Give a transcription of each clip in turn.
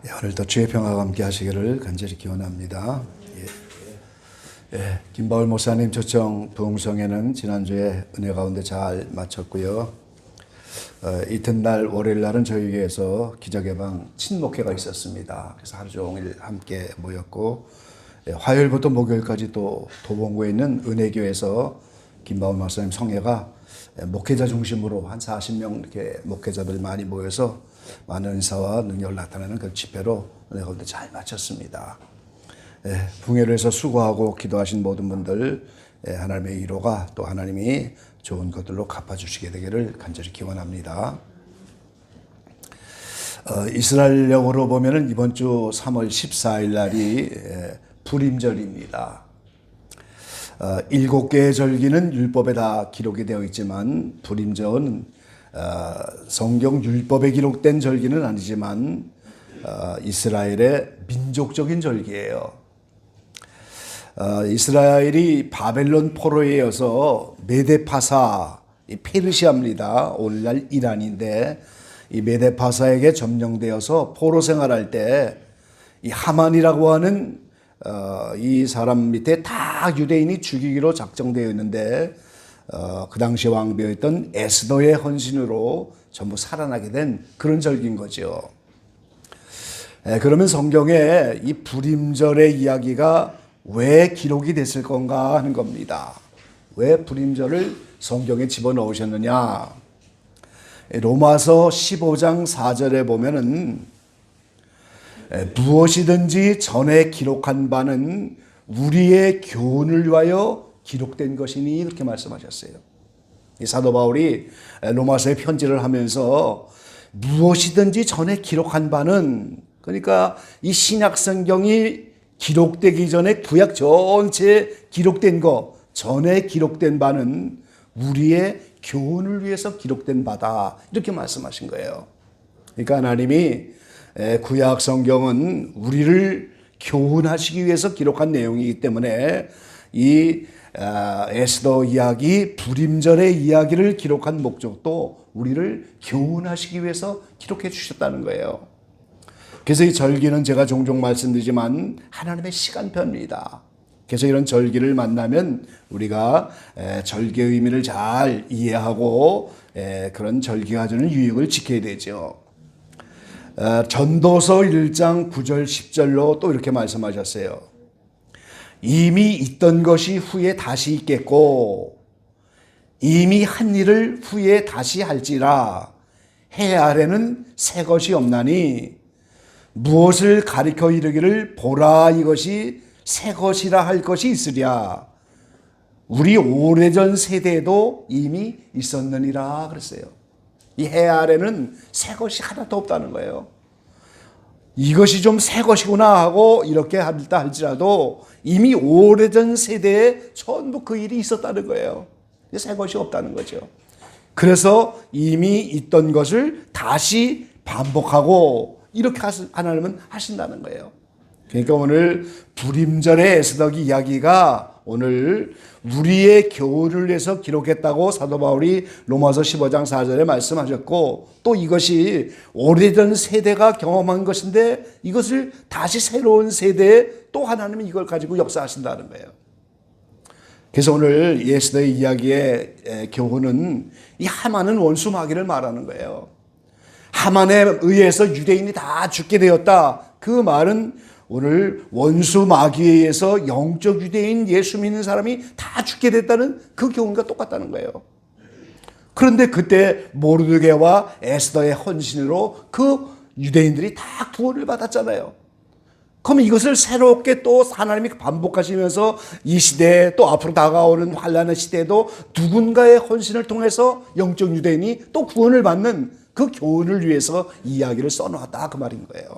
오늘도 주의 평화가 함께 하시기를 간절히 기원합니다. 김바울 목사님 초청 부흥성회는 지난주에 은혜 가운데 잘 마쳤고요. 이튿날 월요일 날은 저희 교회에서 기적예방 친목회가 있었습니다. 그래서 하루 종일 함께 모였고, 화요일부터 목요일까지 또 도봉구에 있는 은혜교회에서 김바울 목사님 성회가 목회자 중심으로 한 40명 이렇게 목회자들 많이 모여서 많은 은사와 능력을 나타내는 그 집회로 은혜 가운데 잘 마쳤습니다. 붕해를 해서 수고하고 기도하신 모든 분들 하나님의 위로가 또 하나님이 좋은 것들로 갚아주시게 되기를 간절히 기원합니다. 이스라엘력으로 보면은 이번 주 3월 14일 날이 불임절입니다. 7개의 절기는 율법에 다 기록이 되어 있지만 불임절은 성경 율법에 기록된 절기는 아니지만 이스라엘의 민족적인 절기예요. 이스라엘이 바벨론 포로에 이어서 메데파사, 페르시아입니다. 오늘날 이란인데 이 메데파사에게 점령되어서 포로 생활할 때 이 하만이라고 하는 이 사람 밑에 다 유대인이 죽이기로 작정되어 있는데 그 당시 왕비였던 에스더의 헌신으로 전부 살아나게 된 그런 절기인 거죠. 그러면 성경에 이 불임절의 이야기가 왜 기록이 됐을 건가 하는 겁니다. 왜 불임절을 성경에 집어넣으셨느냐? 로마서 15장 4절에 보면은 무엇이든지 전에 기록한 바는 우리의 교훈을 위하여 기록된 것이니 이렇게 말씀하셨어요. 이 사도 바울이 로마서에 편지를 하면서 무엇이든지 전에 기록한 바는, 그러니까 이 신약 성경이 기록되기 전에 구약 전체에 기록된 거, 전에 기록된 바는 우리의 교훈을 위해서 기록된 바다 이렇게 말씀하신 거예요. 그러니까 하나님이 구약 성경은 우리를 교훈하시기 위해서 기록한 내용이기 때문에 이 에스더 이야기, 불임절의 이야기를 기록한 목적도 우리를 교훈하시기 위해서 기록해 주셨다는 거예요. 그래서 이 절기는 제가 종종 말씀드리지만 하나님의 시간표입니다. 그래서 이런 절기를 만나면 우리가 절기의 의미를 잘 이해하고 그런 절기가 주는 유익을 지켜야 되죠. 전도서 1장 9절 10절로 또 이렇게 말씀하셨어요. 이미 있던 것이 후에 다시 있겠고 이미 한 일을 후에 다시 할지라 해 아래는 새 것이 없나니 무엇을 가리켜 이르기를 보라 이것이 새 것이라 할 것이 있으랴 우리 오래전 세대에도 이미 있었느니라 그랬어요. 이 해 아래는 새 것이 하나도 없다는 거예요. 이것이 좀 새 것이구나 하고 이렇게 한다 할지라도 이미 오래전 세대에 전부 그 일이 있었다는 거예요. 새 것이 없다는 거죠. 그래서 이미 있던 것을 다시 반복하고 이렇게 하나님은 하신다는 거예요. 그러니까 오늘 불임절의 에스더 이야기가 오늘 우리의 교훈을 위해서 기록했다고 사도 바울이 로마서 15장 4절에 말씀하셨고, 또 이것이 오래전 세대가 경험한 것인데 이것을 다시 새로운 세대에 또 하나님이 이걸 가지고 역사하신다는 거예요. 그래서 오늘 에스더의 이야기의 교훈은 이 하만은 원수 마귀를 말하는 거예요. 하만에 의해서 유대인이 다 죽게 되었다. 그 말은 오늘 원수 마귀에 의해서 영적 유대인 예수 믿는 사람이 다 죽게 됐다는 그 교훈과 똑같다는 거예요. 그런데 그때 모르드게와 에스더의 헌신으로 그 유대인들이 다 구원을 받았잖아요. 그럼 이것을 새롭게 또 하나님이 반복하시면서 이 시대에 또 앞으로 다가오는 환란의 시대에도 누군가의 헌신을 통해서 영적 유대인이 또 구원을 받는 그 교훈을 위해서 이야기를 써놓았다 그 말인 거예요.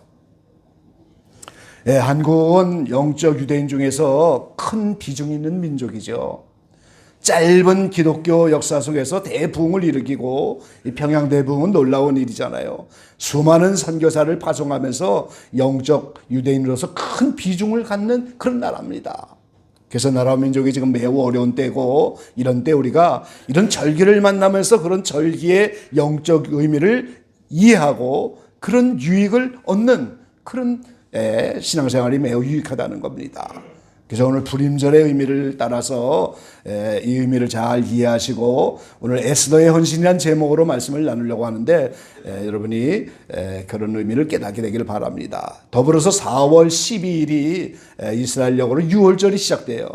한국은 영적 유대인 중에서 큰 비중이 있는 민족이죠. 짧은 기독교 역사 속에서 대부흥을 일으키고 평양 대부흥은 놀라운 일이잖아요. 수많은 선교사를 파송하면서 영적 유대인으로서 큰 비중을 갖는 그런 나라입니다. 그래서 나라 민족이 지금 매우 어려운 때고, 이런 때 우리가 이런 절기를 만나면서 그런 절기의 영적 의미를 이해하고 그런 유익을 얻는 그런 신앙생활이 매우 유익하다는 겁니다. 그래서 오늘 불임절의 의미를 따라서 이 의미를 잘 이해하시고 오늘 에스더의 헌신이라는 제목으로 말씀을 나누려고 하는데 여러분이 그런 의미를 깨닫게 되기를 바랍니다. 더불어서 4월 12일이 이스라엘력으로 6월절이 시작돼요.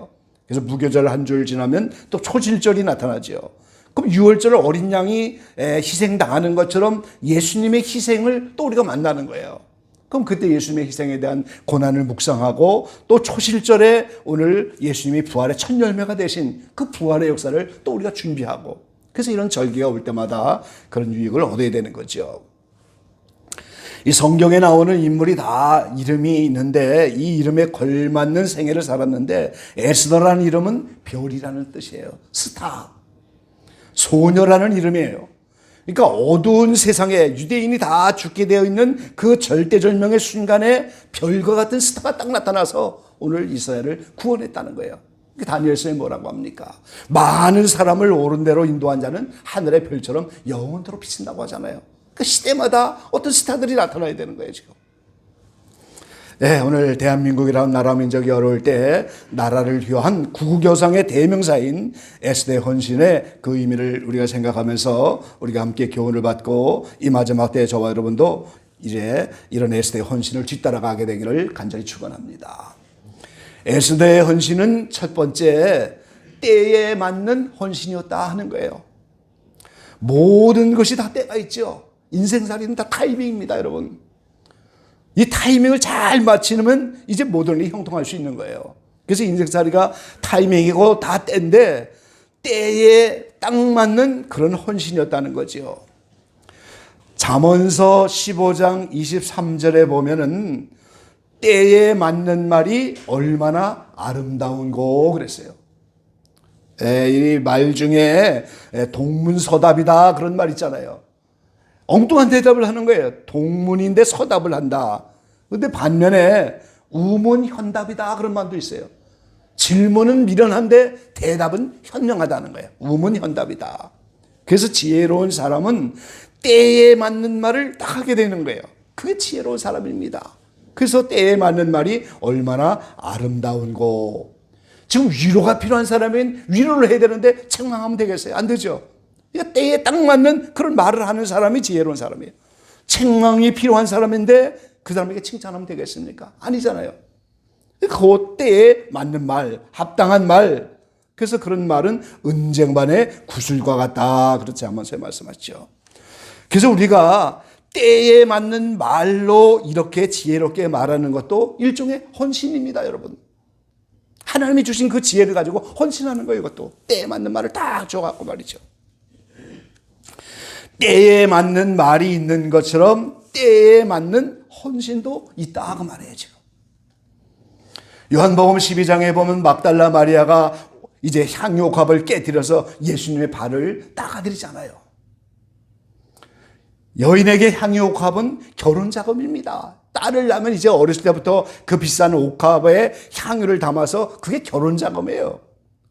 그래서 무교절 한 줄 지나면 또 초실절이 나타나죠. 그럼 6월절 어린 양이 희생당하는 것처럼 예수님의 희생을 또 우리가 만나는 거예요. 그럼 그때 예수님의 희생에 대한 고난을 묵상하고 또 초실절에 오늘 예수님이 부활의 첫 열매가 되신 그 부활의 역사를 또 우리가 준비하고 그래서 이런 절기가 올 때마다 그런 유익을 얻어야 되는 거죠. 이 성경에 나오는 인물이 다 이름이 있는데 이 이름에 걸맞는 생애를 살았는데 에스더라는 이름은 별이라는 뜻이에요. 스타, 소녀라는 이름이에요. 그러니까 어두운 세상에 유대인이 다 죽게 되어 있는 그 절대절명의 순간에 별과 같은 스타가 딱 나타나서 오늘 이스라엘을 구원했다는 거예요. 다니엘서에 뭐라고 합니까? 많은 사람을 옳은 대로 인도한 자는 하늘의 별처럼 영원토록 비친다고 하잖아요. 그 시대마다 어떤 스타들이 나타나야 되는 거예요, 지금. 네, 오늘 대한민국이라는 나라 민족이 어려울 때 나라를 위한 구국여상의 대명사인 에스더의 헌신의 그 의미를 우리가 생각하면서 우리가 함께 교훈을 받고 이 마지막 때에 저와 여러분도 이제 이런 에스더의 헌신을 뒤따라가게 되기를 간절히 축원합니다. 에스더의 헌신은 첫 번째 때에 맞는 헌신이었다 하는 거예요. 모든 것이 다 때가 있죠. 인생살이는 다 타이밍입니다, 여러분. 이 타이밍을 잘 맞추면 이제 모든 일이 형통할 수 있는 거예요. 그래서 인생살이가 타이밍이고 다 때인데 때에 딱 맞는 그런 헌신이었다는 거죠. 잠언서 15장 23절에 보면은 때에 맞는 말이 얼마나 아름다운고 그랬어요. 이 말 중에 동문서답이다 그런 말 있잖아요. 엉뚱한 대답을 하는 거예요. 동문인데 서답을 한다. 그런데 반면에 우문현답이다 그런 말도 있어요. 질문은 미련한데 대답은 현명하다는 거예요. 우문현답이다. 그래서 지혜로운 사람은 때에 맞는 말을 딱 하게 되는 거예요. 그게 지혜로운 사람입니다. 그래서 때에 맞는 말이 얼마나 아름다운고. 지금 위로가 필요한 사람은 위로를 해야 되는데 책망하면 되겠어요? 안 되죠. 그러니까 때에 딱 맞는 그런 말을 하는 사람이 지혜로운 사람이에요. 책망이 필요한 사람인데 그 사람에게 칭찬하면 되겠습니까? 아니잖아요. 그 때에 맞는 말, 합당한 말. 그래서 그런 말은 은쟁반의 구슬과 같다. 그렇지 않으면서 말씀하시죠. 그래서 우리가 때에 맞는 말로 이렇게 지혜롭게 말하는 것도 일종의 헌신입니다, 여러분. 하나님이 주신 그 지혜를 가지고 헌신하는 거예요, 이것도. 때에 맞는 말을 딱 줘갖고 말이죠. 때에 맞는 말이 있는 것처럼 때에 맞는 헌신도 있다 그 말이에요, 지금. 요한복음 12장에 보면 막달라 마리아가 이제 향유옥합을 깨뜨려서 예수님의 발을 닦아드리잖아요. 여인에게 향유옥합은 결혼 자금입니다. 딸을 낳으면 이제 어렸을 때부터 그 비싼 옥합에 향유를 담아서 그게 결혼 자금이에요.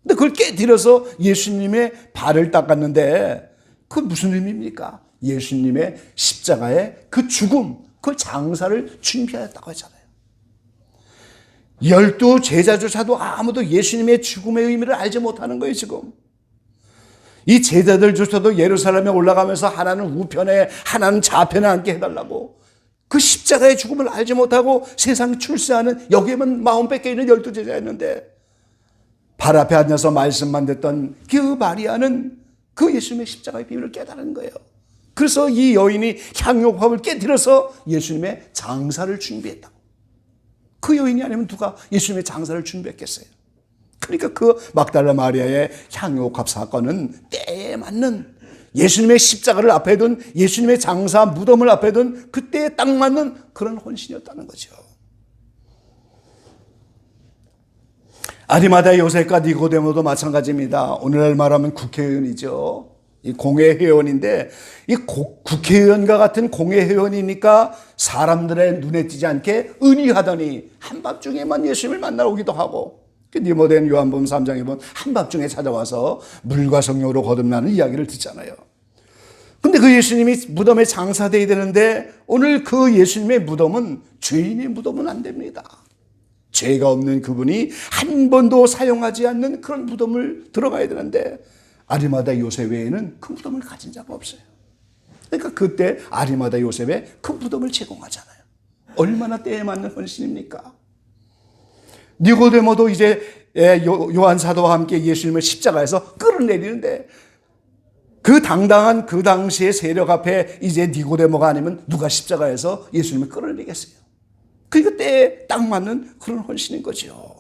근데 그걸 깨뜨려서 예수님의 발을 닦았는데 그 무슨 의미입니까? 예수님의 십자가의 그 죽음, 그 장사를 준비하였다고 하잖아요. 12 제자조차도 아무도 예수님의 죽음의 의미를 알지 못하는 거예요, 지금. 이 제자들조차도 예루살렘에 올라가면서 하나는 우편에 하나는 좌편에 앉게 해달라고 그 십자가의 죽음을 알지 못하고 세상에 출세하는 여기에만 마음 뺏겨 있는 12 제자였는데 발 앞에 앉아서 말씀만 듣던 그 마리아는 그 예수님의 십자가의 비밀을 깨달은 거예요. 그래서 이 여인이 향유옥합을 깨뜨려서 예수님의 장사를 준비했다. 그 여인이 아니면 누가 예수님의 장사를 준비했겠어요? 그러니까 그 막달라 마리아의 향유옥합 사건은 때에 맞는 예수님의 십자가를 앞에 둔 예수님의 장사 무덤을 앞에 둔 그때에 딱 맞는 그런 헌신이었다는 거죠. 아리마다 요셉과 니고데모도 마찬가지입니다. 오늘날 말하면 국회의원이죠. 이 공회의원인데 이 국회의원과 같은 공회의원이니까 사람들의 눈에 띄지 않게 은유하더니 한밤중에만 예수님을 만나러 오기도 하고 니모된 요한복음 3장에 보면 한밤중에 찾아와서 물과 성령으로 거듭나는 이야기를 듣잖아요. 근데 그 예수님이 무덤에 장사되어야 되는데 오늘 그 예수님의 무덤은 죄인의 무덤은 안 됩니다. 죄가 없는 그분이 한 번도 사용하지 않는 그런 무덤을 들어가야 되는데 아리마다 요셉 외에는 그 무덤을 가진 자가 없어요. 그러니까 그때 아리마다 요셉에 그 무덤을 제공하잖아요. 얼마나 때에 맞는 헌신입니까? 니고데모도 이제 요한 사도와 함께 예수님을 십자가에서 끌어내리는데 그 당당한 그 당시의 세력 앞에 이제 니고데모가 아니면 누가 십자가에서 예수님을 끌어내리겠어요? 그러니까 때에 딱 맞는 그런 헌신인 거죠.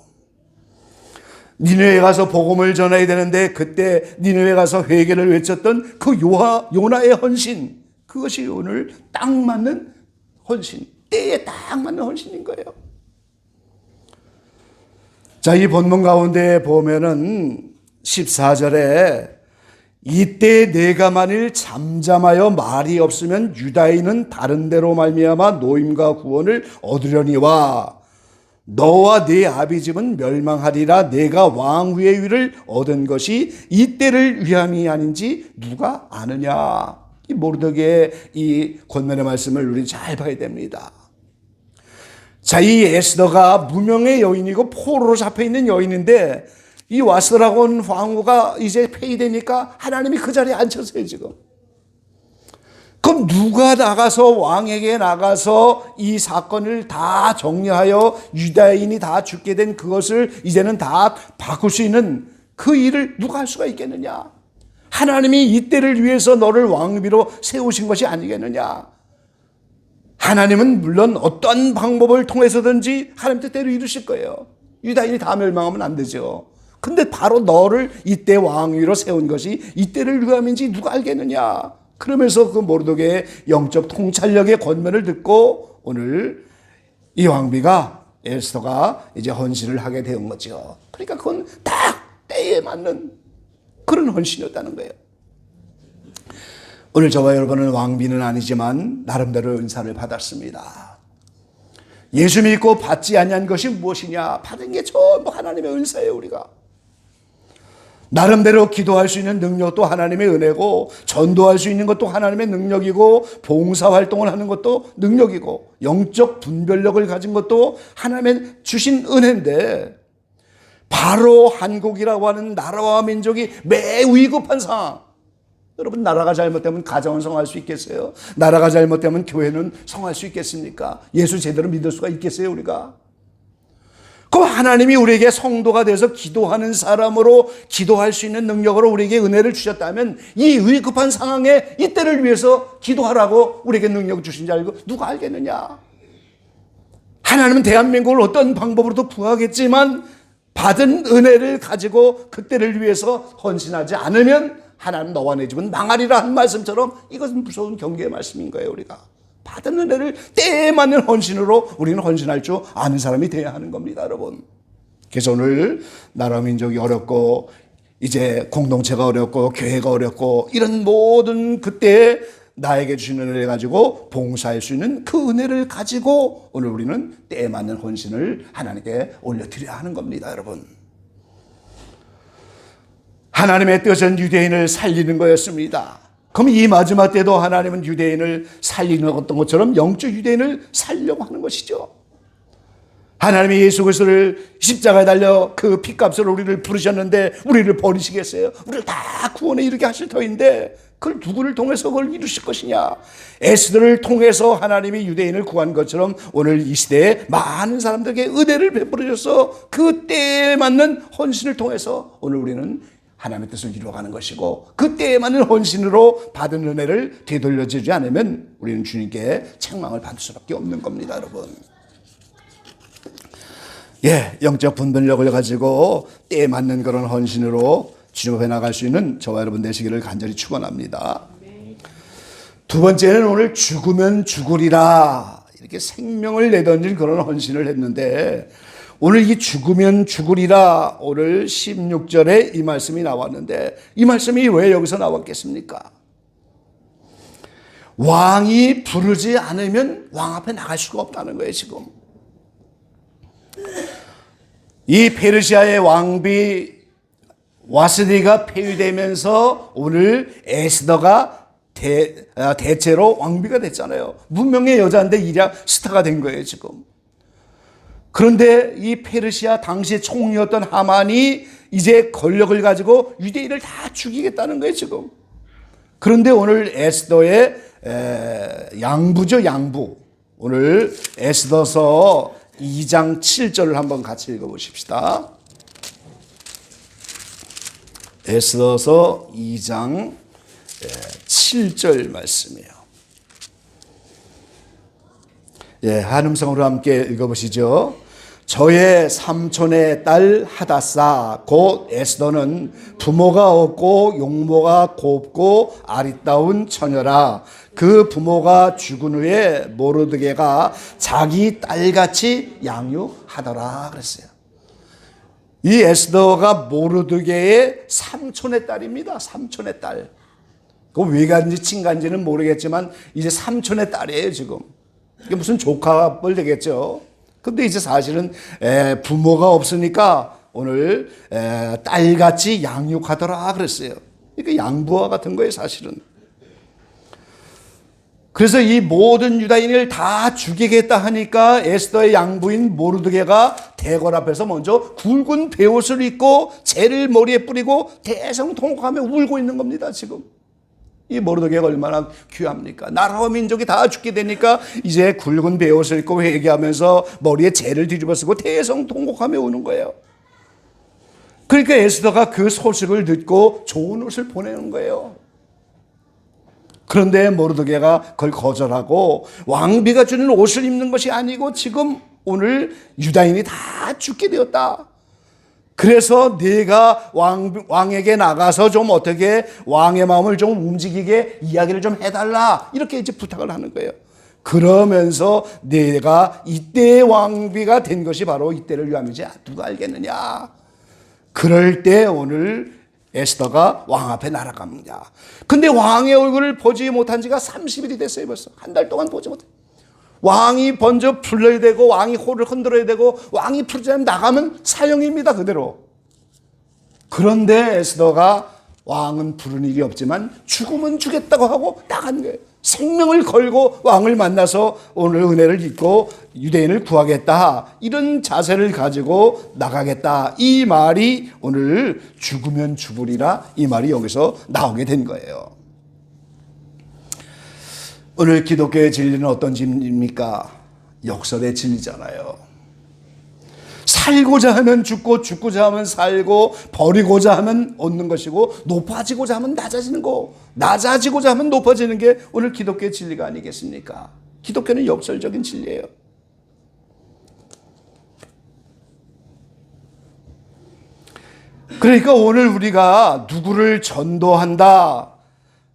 니느웨에 가서 복음을 전해야 되는데 그때 니느웨에 가서 회개를 외쳤던 그 요나의 헌신, 그것이 오늘 딱 맞는 헌신, 때에 딱 맞는 헌신인 거예요. 자, 이 본문 가운데 보면은 14절에 이때 내가 만일 잠잠하여 말이 없으면 유다인은 다른 데로 말미암아 노임과 구원을 얻으려니와 너와 네 아비 집은 멸망하리라. 내가 왕 위의 위를 얻은 것이 이때를 위함이 아닌지 누가 아느냐. 이 모르드게의 이 권면의 말씀을 우리 잘 봐야 됩니다. 자, 이 에스더가 무명의 여인이고 포로로 잡혀있는 여인인데 이 와스라곤 황후가 이제 폐위되니까 하나님이 그 자리에 앉혔어요, 지금. 그럼 누가 나가서 왕에게 나가서 이 사건을 다 정리하여 유다인이 다 죽게 된 그것을 이제는 다 바꿀 수 있는 그 일을 누가 할 수가 있겠느냐? 하나님이 이때를 위해서 너를 왕비로 세우신 것이 아니겠느냐? 하나님은 물론 어떤 방법을 통해서든지 하나님 뜻대로 이루실 거예요. 유다인이 다 멸망하면 안 되죠. 근데 바로 너를 이때 왕위로 세운 것이 이때를 위함인지 누가 알겠느냐? 그러면서 그 모르드게의 영적 통찰력의 권면을 듣고 오늘 이 왕비가 에스더가 이제 헌신을 하게 된 거죠. 그러니까 그건 딱 때에 맞는 그런 헌신이었다는 거예요. 오늘 저와 여러분은 왕비는 아니지만 나름대로 은사를 받았습니다. 예수 믿고 받지 아니한 것이 무엇이냐? 받은 게 전부 하나님의 은사예요, 우리가. 나름대로 기도할 수 있는 능력도 하나님의 은혜고, 전도할 수 있는 것도 하나님의 능력이고, 봉사활동을 하는 것도 능력이고, 영적 분별력을 가진 것도 하나님의 주신 은혜인데, 바로 한국이라고 하는 나라와 민족이 매우 위급한 상황. 여러분, 나라가 잘못되면 가정은 성할 수 있겠어요? 나라가 잘못되면 교회는 성할 수 있겠습니까? 예수 제대로 믿을 수가 있겠어요, 우리가? 그럼 하나님이 우리에게 성도가 돼서 기도하는 사람으로 기도할 수 있는 능력으로 우리에게 은혜를 주셨다면 이 위급한 상황에 이때를 위해서 기도하라고 우리에게 능력 주신 줄 알고 누가 알겠느냐? 하나님은 대한민국을 어떤 방법으로도 구하겠지만 받은 은혜를 가지고 그때를 위해서 헌신하지 않으면 하나님 너와 내 집은 망하리라 한 말씀처럼 이것은 무서운 경계의 말씀인 거예요. 우리가 받은 은혜를 때에 맞는 헌신으로 우리는 헌신할 줄 아는 사람이 되어야 하는 겁니다, 여러분. 그래서 오늘 나라 민족이 어렵고 이제 공동체가 어렵고 교회가 어렵고 이런 모든 그때 나에게 주신 은혜를 가지고 봉사할 수 있는 그 은혜를 가지고 오늘 우리는 때에 맞는 헌신을 하나님께 올려드려야 하는 겁니다, 여러분. 하나님의 뜻은 유대인을 살리는 거였습니다. 그럼 이 마지막 때도 하나님은 유대인을 살리는 어떤 것처럼 영적 유대인을 살려고 하는 것이죠. 하나님이 예수 그리스도를 십자가에 달려 그 피값으로 우리를 부르셨는데 우리를 버리시겠어요? 우리를 다 구원에 이르게 하실 터인데 그걸 누구를 통해서 그걸 이루실 것이냐? 에스더를 통해서 하나님이 유대인을 구한 것처럼 오늘 이 시대에 많은 사람들에게 은혜를 베풀으셔서 그 때에 맞는 헌신을 통해서 오늘 우리는 하나님의 뜻을 이루어가는 것이고 그때에 맞는 헌신으로 받은 은혜를 되돌려주지 않으면 우리는 주님께 책망을 받을 수밖에 없는 겁니다, 여러분. 영적 분별력을 가지고 때에 맞는 그런 헌신으로 주님 앞에 나갈 수 있는 저와 여러분 되시기를 간절히 축원합니다. 두 번째는 오늘 죽으면 죽으리라 이렇게 생명을 내던질 그런 헌신을 했는데 오늘 이 죽으면 죽으리라 오늘 16절에 이 말씀이 나왔는데 이 말씀이 왜 여기서 나왔겠습니까? 왕이 부르지 않으면 왕 앞에 나갈 수가 없다는 거예요, 지금. 이 페르시아의 왕비 와스디가 폐위되면서 오늘 에스더가 대체로 왕비가 됐잖아요. 문명의 여자인데 일약 스타가 된 거예요, 지금. 그런데 이 페르시아 당시의 총리였던 하만이 이제 권력을 가지고 유대인을 다 죽이겠다는 거예요, 지금. 그런데 오늘 에스더의 양부죠, 양부. 오늘 에스더서 2장 7절을 한번 같이 읽어보십시다. 에스더서 2장 7절 말씀이에요. 한음성으로 함께 읽어보시죠. 저의 삼촌의 딸 하다사 곧 에스더는 부모가 없고 용모가 곱고 아리따운 처녀라. 그 부모가 죽은 후에 모르드게가 자기 딸같이 양육하더라 그랬어요. 이 에스더가 모르드게의 삼촌의 딸입니다. 삼촌의 딸. 그 외간지 친간지는 모르겠지만 이제 삼촌의 딸이에요, 지금. 이게 무슨 조카뻘 되겠죠. 근데 이제 사실은 부모가 없으니까 오늘 딸같이 양육하더라 그랬어요. 이게 양부와 같은 거예요, 사실은. 그래서 이 모든 유다인을 다 죽이겠다 하니까 에스더의 양부인 모르드게가 대궐 앞에서 먼저 굵은 베옷을 입고 재를 머리에 뿌리고 대성통곡하며 울고 있는 겁니다, 지금. 이 모르드게가 얼마나 귀합니까? 나라와 민족이 다 죽게 되니까 이제 굵은 베옷을 입고 회개하면서 머리에 재를 뒤집어 쓰고 대성통곡하며 우는 거예요. 그러니까 에스더가 그 소식을 듣고 좋은 옷을 보내는 거예요. 그런데 모르드게가 그걸 거절하고 왕비가 주는 옷을 입는 것이 아니고 지금 오늘 유다인이 다 죽게 되었다. 그래서 네가 왕에게 나가서 좀 어떻게 왕의 마음을 좀 움직이게 이야기를 좀 해달라. 이렇게 이제 부탁을 하는 거예요. 그러면서 네가 이때의 왕비가 된 것이 바로 이때를 위함이지 누가 알겠느냐. 그럴 때 오늘 에스더가 왕 앞에 날아갑니다. 근데 왕의 얼굴을 보지 못한 지가 30일이 됐어요, 벌써. 한 달 동안 보지 못해. 왕이 먼저 불러야 되고 왕이 호를 흔들어야 되고 왕이 부르지 않으면 나가면 사형입니다, 그대로. 그런데 에스더가 왕은 부른 일이 없지만 죽으면 주겠다고 하고 나간 거예요. 생명을 걸고 왕을 만나서 오늘 은혜를 입고 유대인을 구하겠다. 이런 자세를 가지고 나가겠다. 이 말이 오늘 죽으면 죽으리라. 이 말이 여기서 나오게 된 거예요. 오늘 기독교의 진리는 어떤 진리입니까? 역설의 진리잖아요. 살고자 하면 죽고 죽고자 하면 살고 버리고자 하면 얻는 것이고 높아지고자 하면 낮아지는 거, 낮아지고자 하면 높아지는 게 오늘 기독교의 진리가 아니겠습니까? 기독교는 역설적인 진리예요. 그러니까 오늘 우리가 누구를 전도한다,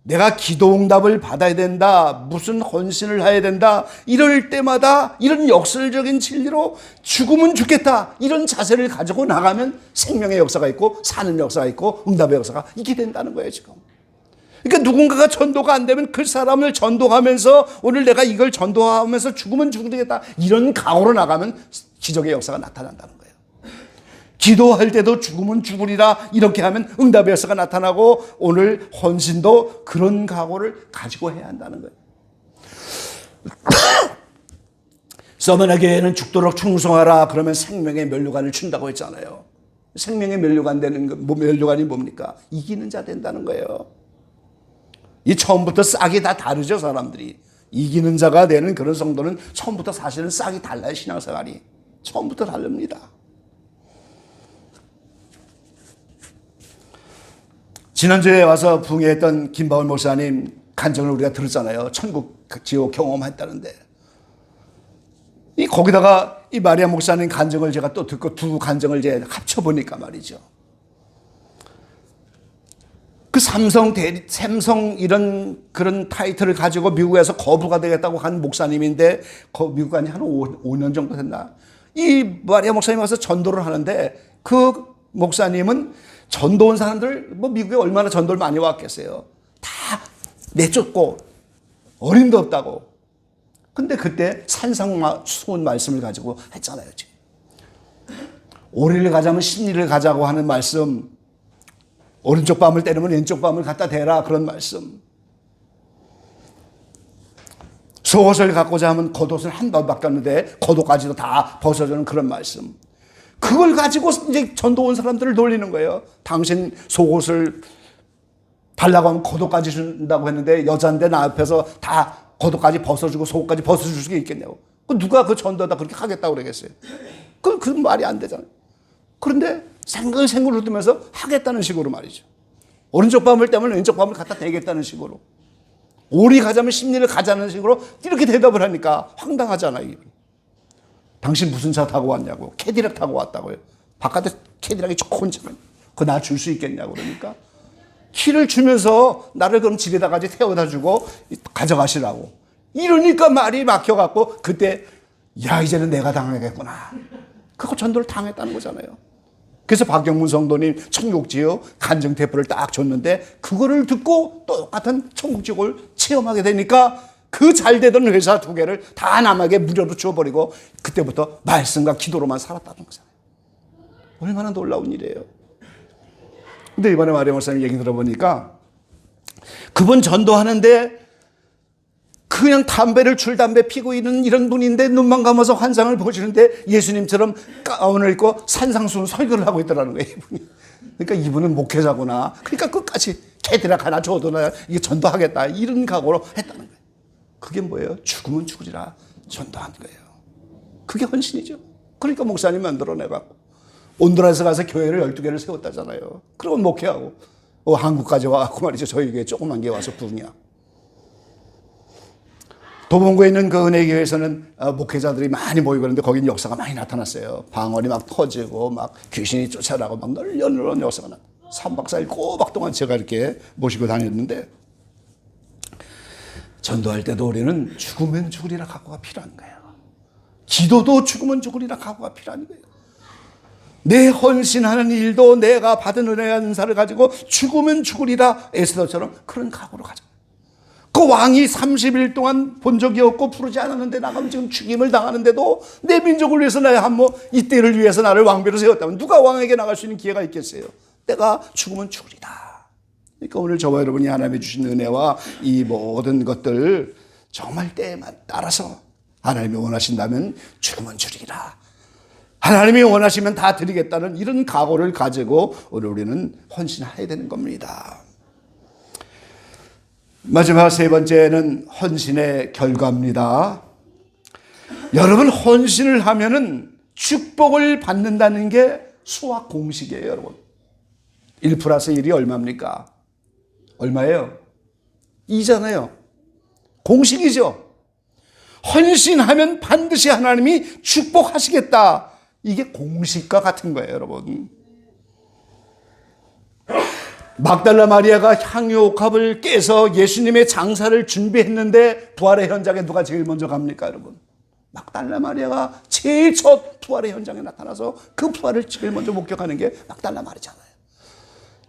내가 기도응답을 받아야 된다, 무슨 헌신을 해야 된다, 이럴 때마다 이런 역설적인 진리로 죽으면 죽겠다, 이런 자세를 가지고 나가면 생명의 역사가 있고 사는 역사가 있고 응답의 역사가 있게 된다는 거예요, 지금. 그러니까 누군가가 전도가 안 되면 그 사람을 전도하면서 오늘 내가 이걸 전도하면서 죽으면 죽겠다, 이런 각오로 나가면 기적의 역사가 나타난다는 거예요. 기도할 때도 죽으면 죽으리라 이렇게 하면 응답의 역사가 나타나고 오늘 헌신도 그런 각오를 가지고 해야 한다는 거예요. 서머나교회는 죽도록 충성하라 그러면 생명의 면류관을 준다고 했잖아요. 생명의 면류관이 뭡니까? 이기는 자 된다는 거예요. 이 처음부터 싹이 다 다르죠, 사람들이. 이기는 자가 되는 그런 성도는 처음부터 사실은 싹이 달라요, 신앙생활이. 처음부터 다릅니다. 지난주에 와서 부흥했던 김바울 목사님 간증을 우리가 들었잖아요. 천국 지옥 경험했다는데. 거기다가 이 마리아 목사님 간증을 제가 또 듣고 두 간증을 이제 합쳐보니까 말이죠. 그 삼성 이런 그런 타이틀을 가지고 미국에서 거부가 되겠다고 한 목사님인데, 미국 간지 한 5년 정도 됐나? 이 마리아 목사님 와서 전도를 하는데 그 목사님은 전도 온 사람들, 미국에 얼마나 전도를 많이 왔겠어요. 다 내쫓고 어림도 없다고. 근데 그때 산상수훈 말씀을 가지고 했잖아요, 지금. 오리를 가자면 십리를 가자고 하는 말씀, 오른쪽 뺨을 때리면 왼쪽 뺨을 갖다 대라, 그런 말씀. 속옷을 갖고자 하면 겉옷은 한 벌밖에 없는데 겉옷까지도 다 벗어주는 그런 말씀. 그걸 가지고 이제 전도 온 사람들을 놀리는 거예요. 당신 속옷을 달라고 하면 겉옷까지 준다고 했는데 여자인데 나 앞에서 다 겉옷까지 벗어주고 속옷까지 벗어줄 수 있겠냐고. 누가 그 전도하다 그렇게 하겠다고 그러겠어요. 그 말이 안 되잖아요. 그런데 생글생글 웃으면서 하겠다는 식으로 말이죠. 오른쪽 밤을 떼면 왼쪽 밤을 갖다 대겠다는 식으로. 오리 가자면 십리를 가자는 식으로 이렇게 대답을 하니까 황당하잖아요. 당신 무슨 차 타고 왔냐고. 캐디락 타고 왔다고요. 바깥에 캐디락이 좋은 차면 그거 나 줄 수 있겠냐고. 그러니까 키를 주면서 나를 그럼 집에다까지 태워다 주고 가져가시라고. 이러니까 말이 막혀갖고 그때 야 이제는 내가 당하겠구나. 그거 전도를 당했다는 거잖아요. 그래서 박경문 성도님 천국지옥 간증대포를 딱 줬는데 그거를 듣고 똑같은 천국지옥을 체험하게 되니까 그 잘되던 회사 2개를 다 남에게 무료로 줘버리고 그때부터 말씀과 기도로만 살았다는 거잖아요. 얼마나 놀라운 일이에요. 근데 이번에 마리아 목사님 얘기 들어보니까 그분 전도하는데 그냥 담배 피고 있는 이런 분인데 눈만 감아서 환상을 보시는데 예수님처럼 가운을 입고 산상수훈 설교를 하고 있더라는 거예요, 이분이. 그러니까 이분은 목회자구나. 그러니까 끝까지 캐디락 하나 줘도 나 이게 전도하겠다. 이런 각오로 했다는 거예요. 그게 뭐예요? 죽으면 죽으리라 전도한 거예요. 그게 헌신이죠. 그러니까 목사님 만들어내갖고 온두라스 가서 교회를 12개를 세웠다잖아요. 그러고 목회하고 한국까지 와갖고 말이죠. 저희 교회 조그만 게 와서 부흥이야. 도봉구에 있는 그 은혜교회에서는 목회자들이 많이 모이고 그러는데 거기는 역사가 많이 나타났어요. 방언이 막 터지고 막 귀신이 쫓아나고 막 널널한 역사가 나타났어요. 3박 4일 꼬박 동안 제가 이렇게 모시고 다녔는데 전도할 때도 우리는 죽으면 죽으리라 각오가 필요한 거예요. 기도도 죽으면 죽으리라 각오가 필요한 거예요. 내 헌신하는 일도 내가 받은 은혜와 은사를 가지고 죽으면 죽으리라 에스더처럼 그런 각오로 가자. 그 왕이 30일 동안 본 적이 없고 부르지 않았는데 나가면 지금 죽임을 당하는데도 내 민족을 위해서 나의 한모 이때를 위해서 나를 왕비로 세웠다면 누가 왕에게 나갈 수 있는 기회가 있겠어요? 내가 죽으면 죽으리다. 그러니까 오늘 저와 여러분이 하나님이 주신 은혜와 이 모든 것들 정말 때에만 따라서 하나님이 원하신다면 죽으면 죽으리라. 하나님이 원하시면 다 드리겠다는 이런 각오를 가지고 오늘 우리는 헌신해야 되는 겁니다. 마지막 3번째는 헌신의 결과입니다. 여러분 헌신을 하면은 축복을 받는다는 게 수학 공식이에요, 여러분. 1 플러스 1이 얼마입니까? 얼마예요? 2잖아요. 공식이죠. 헌신하면 반드시 하나님이 축복하시겠다. 이게 공식과 같은 거예요, 여러분. 막달라 마리아가 향유옥합을 깨서 예수님의 장사를 준비했는데 부활의 현장에 누가 제일 먼저 갑니까, 여러분? 막달라 마리아가 제일 첫 부활의 현장에 나타나서 그 부활을 제일 먼저 목격하는 게 막달라 마리아잖아요.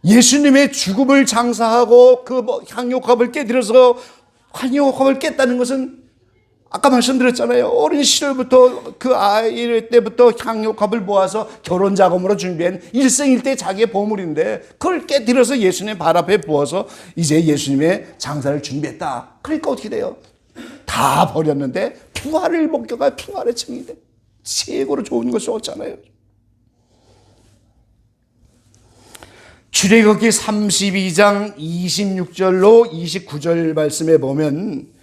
예수님의 죽음을 장사하고 그 향유옥합을 깨뜨려서 향유옥합을 깼다는 것은 아까 말씀드렸잖아요. 어린 시절부터 그 아이 때부터 향유옥합을 모아서 결혼 자금으로 준비한 일생일대 자기의 보물인데 그걸 깨뜨려서 예수님 발 앞에 부어서 이제 예수님의 장사를 준비했다. 그러니까 어떻게 돼요? 다 버렸는데 부활을 목격할 부활의 증이 돼. 최고로 좋은 것이 없잖아요. 출애굽기 32장 26절로 29절 말씀에 보면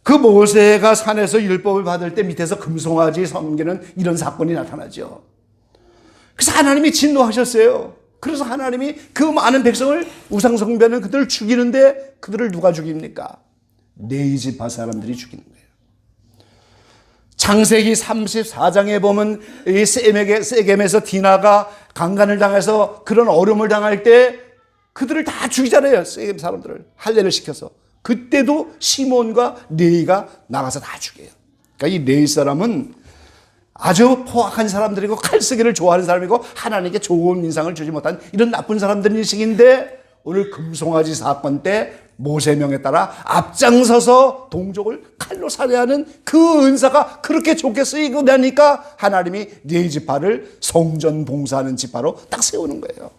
그 모세가 산에서 율법을 받을 때 밑에서 금송아지 섬기는 이런 사건이 나타나죠. 그래서 하나님이 진노하셨어요. 그래서 하나님이 그 많은 백성을 우상숭배하는 그들을 죽이는데 그들을 누가 죽입니까? 네이지파 사람들이 죽이는 거예요. 창세기 34장에 보면 이 세겜에서 디나가 강간을 당해서 그런 어려움을 당할 때 그들을 다 죽이잖아요. 세겜 사람들을 할례를 시켜서. 그때도 시몬과 레이가 나가서 다 죽여요. 그러니까 이 레이 사람은 아주 포악한 사람들이고 칼쓰기를 좋아하는 사람이고 하나님께 좋은 인상을 주지 못한 이런 나쁜 사람들인식인데 오늘 금송아지 사건 때 모세명에 따라 앞장서서 동족을 칼로 살해하는 그 은사가 그렇게 좋게 쓰이고 나니까 하나님이 레이 지파를 성전 봉사하는 지파로 딱 세우는 거예요.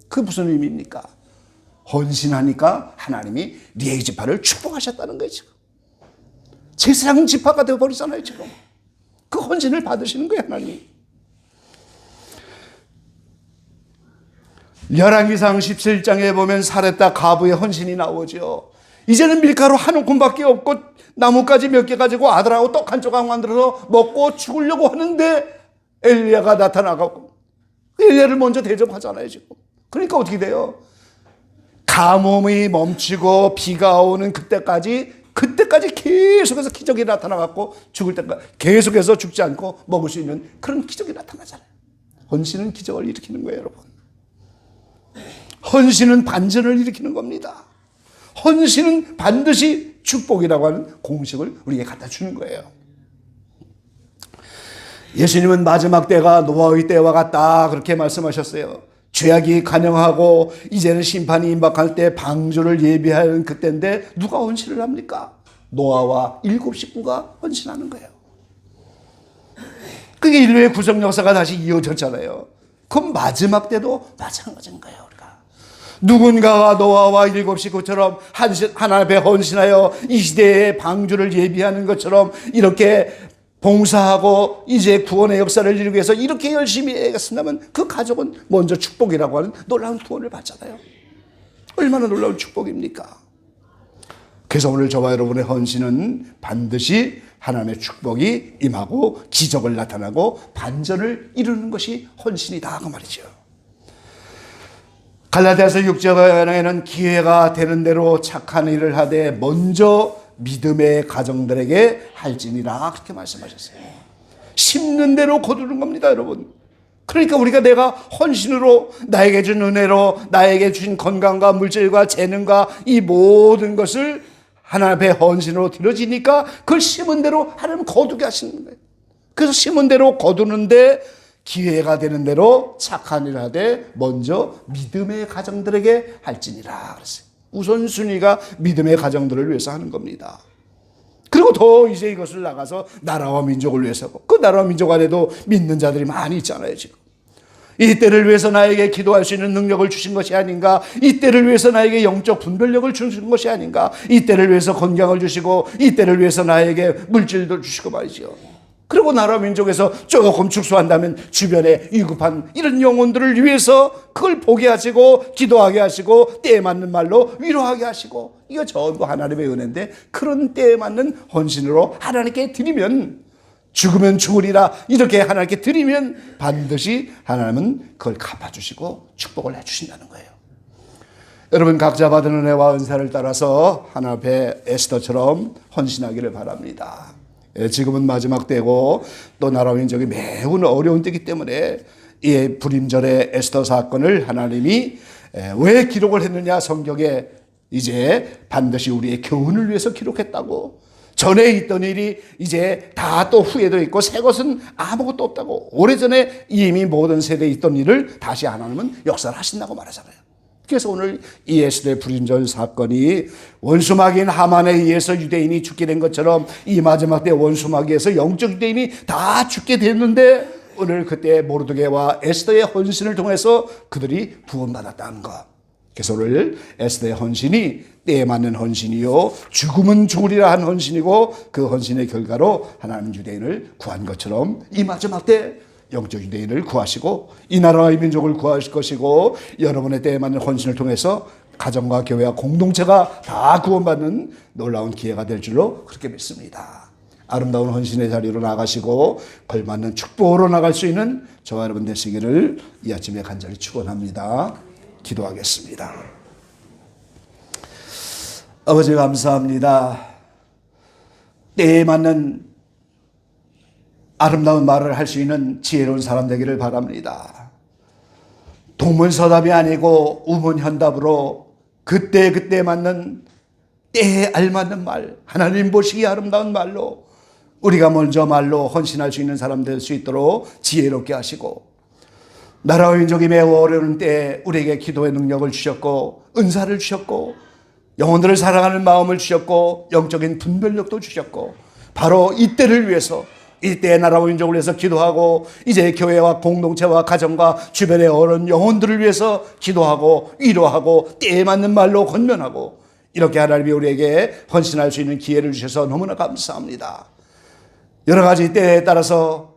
그게 무슨 의미입니까? 헌신하니까 하나님이 레위 지파를 축복하셨다는 거죠. 제사장 지파가 되어버리잖아요. 지금 그 헌신을 받으시는 거예요, 하나님. 열왕기상 17장에 보면 사렙다 가부의 헌신이 나오죠. 이제는 밀가루 한 움큼밖에 없고 나뭇가지 몇 개 가지고 아들하고 떡 한 조각 만들어서 먹고 죽으려고 하는데 엘리야가 나타나고 엘리야를 먼저 대접하잖아요. 지금 그러니까 어떻게 돼요? 가뭄이 멈추고 비가 오는 그때까지 계속해서 기적이 나타나갖고 죽을 때까지 계속해서 죽지 않고 먹을 수 있는 그런 기적이 나타나잖아요. 헌신은 기적을 일으키는 거예요, 여러분. 헌신은 반전을 일으키는 겁니다. 헌신은 반드시 축복이라고 하는 공식을 우리에게 갖다 주는 거예요. 예수님은 마지막 때가 노아의 때와 같다 그렇게 말씀하셨어요. 죄악이 관영하고 이제는 심판이 임박할 때 방주를 예비하는 그때인데 누가 헌신을 합니까? 노아와 7 식구가 헌신하는 거예요. 그게 인류의 구속 역사가 다시 이어졌잖아요. 그럼 마지막 때도 마찬가지인 거예요. 우리가 누군가가 노아와 7 식구처럼 하나님 앞에 헌신하여 이 시대의 방주를 예비하는 것처럼 이렇게 봉사하고 이제 구원의 역사를 이루기 위해서 이렇게 열심히 애쓰면 그 가족은 먼저 축복이라고 하는 놀라운 구원을 받잖아요. 얼마나 놀라운 축복입니까? 그래서 오늘 저와 여러분의 헌신은 반드시 하나님의 축복이 임하고 기적을 나타나고 반전을 이루는 것이 헌신이다 그 말이죠. 갈라디아서 6장에는 기회가 되는 대로 착한 일을 하되 먼저 믿음의 가정들에게 할지니라 그렇게 말씀하셨어요. 심는 대로 거두는 겁니다, 여러분. 그러니까 우리가 내가 헌신으로 나에게 준 은혜로 나에게 주신 건강과 물질과 재능과 이 모든 것을 하나님 앞에 헌신으로 드려지니까 그걸 심은 대로 하나님 거두게 하시는 거예요. 그래서 심은 대로 거두는데 기회가 되는 대로 착한 일을 하되 먼저 믿음의 가정들에게 할지니라 그랬어요. 우선순위가 믿음의 가정들을 위해서 하는 겁니다. 그리고 더 이제 이것을 나가서 나라와 민족을 위해서고 그 나라와 민족 안에도 믿는 자들이 많이 있잖아요. 지금 이 때를 위해서 나에게 기도할 수 있는 능력을 주신 것이 아닌가, 이 때를 위해서 나에게 영적 분별력을 주신 것이 아닌가, 이 때를 위해서 건강을 주시고 이 때를 위해서 나에게 물질도 주시고 말이죠. 그리고 나라 민족에서 조금 축소한다면 주변에 위급한 이런 영혼들을 위해서 그걸 보게 하시고 기도하게 하시고 때에 맞는 말로 위로하게 하시고 이거 전부 하나님의 은혜인데 그런 때에 맞는 헌신으로 하나님께 드리면 죽으면 죽으리라 이렇게 하나님께 드리면 반드시 하나님은 그걸 갚아주시고 축복을 해주신다는 거예요. 여러분 각자 받은 은혜와 은사를 따라서 하나님 앞에 에스더처럼 헌신하기를 바랍니다. 지금은 마지막 때고 또 나라 민족이 매우 어려운 때이기 때문에 이 불임절의 에스더 사건을 하나님이 왜 기록을 했느냐, 성경에 이제 반드시 우리의 교훈을 위해서 기록했다고. 전에 있던 일이 이제 다 또 후에도 있고 새 것은 아무것도 없다고. 오래전에 이미 모든 세대에 있던 일을 다시 하나님은 역사를 하신다고 말하잖아요. 그래서 오늘 이 에스더의 불임절 사건이 원수마귀인 하만에 의해서 유대인이 죽게 된 것처럼 이 마지막 때 원수마귀에서 영적 유대인이 다 죽게 됐는데 오늘 그때 모르드게와 에스더의 헌신을 통해서 그들이 구원받았다는 것. 그래서 오늘 에스더의 헌신이 때에 맞는 헌신이요 죽으면 죽으리라 한 헌신이고 그 헌신의 결과로 하나님 유대인을 구한 것처럼 이 마지막 때 영적 유대인을 구하시고 이 나라의 민족을 구하실 것이고 여러분의 때에 맞는 헌신을 통해서 가정과 교회와 공동체가 다 구원받는 놀라운 기회가 될 줄로 그렇게 믿습니다. 아름다운 헌신의 자리로 나가시고 걸맞는 축복으로 나갈 수 있는 저와 여러분 되시기를 이 아침에 간절히 축원합니다. 기도하겠습니다. 아버지 감사합니다. 때에 맞는 아름다운 말을 할 수 있는 지혜로운 사람 되기를 바랍니다. 동문서답이 아니고 우문현답으로 그때 맞는 때에 알맞는 말, 하나님 보시기에 아름다운 말로 우리가 먼저 말로 헌신할 수 있는 사람 될 수 있도록 지혜롭게 하시고 나라와 민족이 매우 어려운 때에 우리에게 기도의 능력을 주셨고 은사를 주셨고 영혼들을 사랑하는 마음을 주셨고 영적인 분별력도 주셨고 바로 이때를 위해서 이때의 나라와 민족을 위해서 기도하고 이제 교회와 공동체와 가정과 주변의 어려운 영혼들을 위해서 기도하고 위로하고 때에 맞는 말로 권면하고 이렇게 하나님이 우리에게 헌신할 수 있는 기회를 주셔서 너무나 감사합니다. 여러 가지 때에 따라서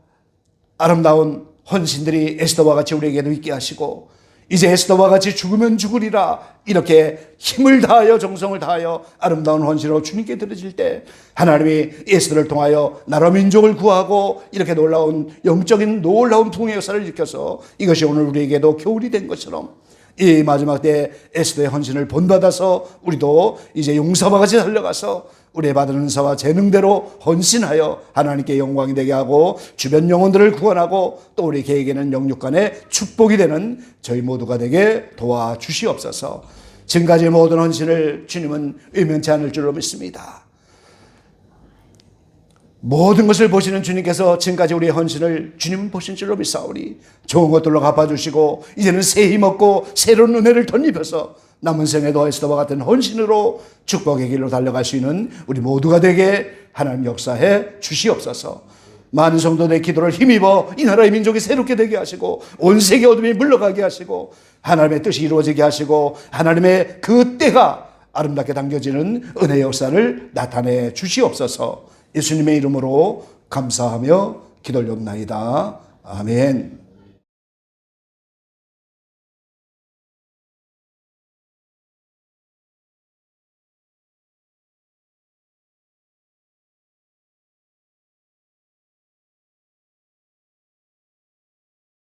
아름다운 헌신들이 에스더와 같이 우리에게도 있게 하시고, 이제 에스더와 같이 죽으면 죽으리라 이렇게 힘을 다하여 정성을 다하여 아름다운 헌신으로 주님께 드려질 때 하나님이 에스더를 통하여 나라 민족을 구하고 이렇게 놀라운 영적인 놀라운 부흥의 역사를 일으켜서 이것이 오늘 우리에게도 교훈이 된 것처럼 이 마지막 때 에스더의 헌신을 본받아서 우리도 이제 용사와 같이 달려가서 우리의 받은 은사와 재능대로 헌신하여 하나님께 영광이 되게 하고 주변 영혼들을 구원하고 또 우리 개에게는 영육간의 축복이 되는 저희 모두가 되게 도와주시옵소서. 지금까지 모든 헌신을 주님은 의면치 않을 줄로 믿습니다. 모든 것을 보시는 주님께서 지금까지 우리의 헌신을 주님은 보신 줄로 믿사오니 좋은 것들로 갚아주시고 이제는 새 힘없고 새로운 은혜를 덧입혀서 남은 생에도 에스더와 같은 헌신으로 축복의 길로 달려갈 수 있는 우리 모두가 되게 하나님 역사해 주시옵소서. 많은 성도들의 기도를 힘입어 이 나라의 민족이 새롭게 되게 하시고 온 세계 어둠이 물러가게 하시고 하나님의 뜻이 이루어지게 하시고 하나님의 그 때가 아름답게 당겨지는 은혜의 역사를 나타내 주시옵소서. 예수님의 이름으로 감사하며 기도를 옵나이다. 아멘.